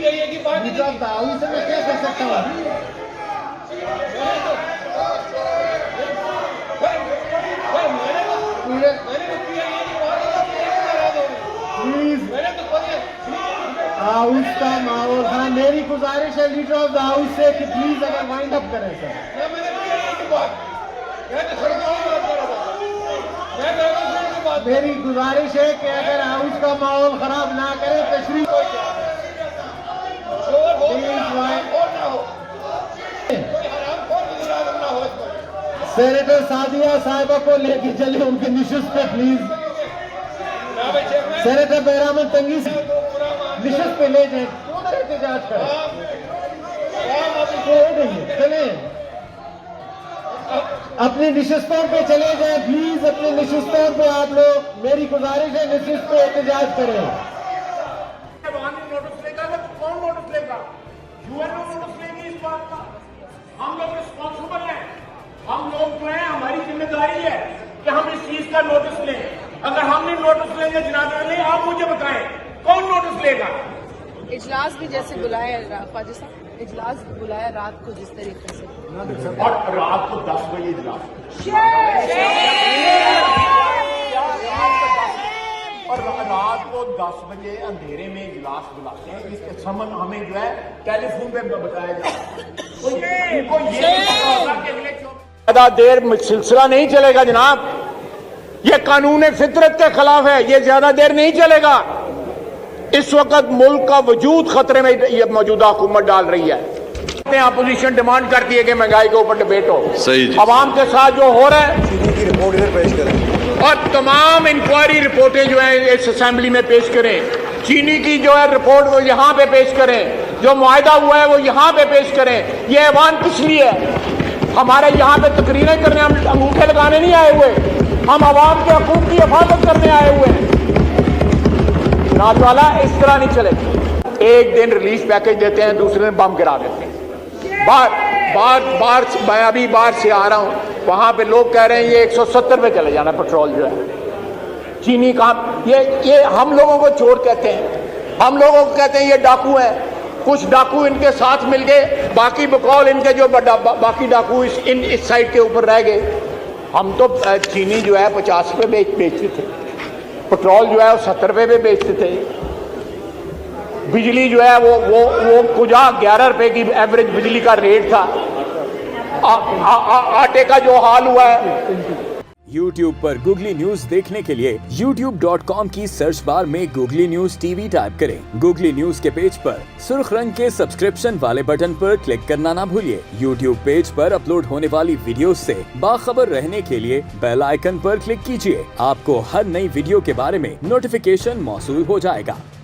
PIA की बात नहीं से मैं क्या कर सकता हूँ? हाउस का माहौल। हाँ, मेरी गुजारिश है लीडर ऑफ द हाउस से कि प्लीज अगर वाइंड अप करें सर। मेरी गुजारिश है कि अगर हाउस का माहौल खराब ना करें तशरीफ सेनेटर सादिया साहिबा को लेके चले उनके निशस्त पे प्लीज। सेनेटर बहरामन तंगी निशस्त पे ले जाए, क्यों ना एहतजाज करें? चले अपनी निशस्तों पे चले जाए प्लीज, अपनी निशस्तों पे आप लोग। मेरी गुजारिश है निशस्त पे एहतजाज करें। नोटिस लेगा तो कौन नोटिस लेगा? यूएनओ नोटिस लेगी इस बात का। हम लोग रिस्पॉन्सिबल हैं। हम लोग जो है, हमारी जिम्मेदारी है कि हम इस चीज का नोटिस लें। अगर हम नहीं नोटिस लेंगे जनाब अली, आप मुझे बताएं कौन नोटिस लेगा? इजलास भी जैसे बुलाया ख्वाजा साहब, इजलास बुलाया रात को जिस तरीके से, और रात को 10 बजे इजलास, और रात को 10 बजे अंधेरे में इजलास बुलाते हैं। इसके समन हमें जो है टेलीफोन पे बताया जाए। उनको ये ज्यादा देर सिलसिला नहीं चलेगा जनाब, ये कानून फितरत के खिलाफ है, ये ज्यादा देर नहीं चलेगा। इस वक्त मुल्क का वजूद खतरे में ये मौजूदा हुकूमत डाल रही है। अपोजिशन डिमांड करती है कि महंगाई के ऊपर डिबेट हो। सही जी। अवाम के साथ जो हो रहा है, चीनी की रिपोर्ट इधर पेश करें और तमाम इंक्वायरी रिपोर्टें जो है इस असेंबली में पेश करें। चीनी की जो है रिपोर्ट वो यहाँ पे पेश करें, जो मुआहदा हुआ है वो यहाँ पे पेश करें। ये ऐवान किस लिए है? हमारे यहाँ पे तकरीरें करने, हम अंगूठे लगाने नहीं आए हुए, हम अवाम के हकूक की हिफाजत करने आए हुए हैं। नाजवाला इस तरह नहीं चलेगा। एक दिन रिलीफ पैकेज देते हैं, दूसरे दिन बम गिरा देते हैं। मैं अभी बाहर से आ रहा हूँ, वहां पे लोग कह रहे हैं ये 170 पे चले जाना पेट्रोल जो है। चीनी का ये हम लोगों को चोर कहते हैं, हम लोगों को कहते हैं ये डाकू हैं। कुछ डाकू इनके साथ मिल गए, बाकी बकौल इनके जो बाकी डाकू इस साइड के ऊपर रह गए। हम तो चीनी जो है 50 रुपये बेचते थे, पेट्रोल जो है 70 रुपये पे बेचते थे, बिजली जो है वो कुछ 11 रुपए की एवरेज बिजली का रेट था। आटे का जो हाल हुआ है। YouTube पर गूगली न्यूज देखने के लिए youtube.com की सर्च बार में गूगली न्यूज टीवी टाइप करें। गूगली न्यूज के पेज पर सुर्ख रंग के सब्सक्रिप्शन वाले बटन पर क्लिक करना ना भूलिए। YouTube पेज पर अपलोड होने वाली वीडियो से बाखबर रहने के लिए बेल आइकन पर क्लिक कीजिए। आपको हर नई वीडियो के बारे में नोटिफिकेशन मौसूल हो जाएगा।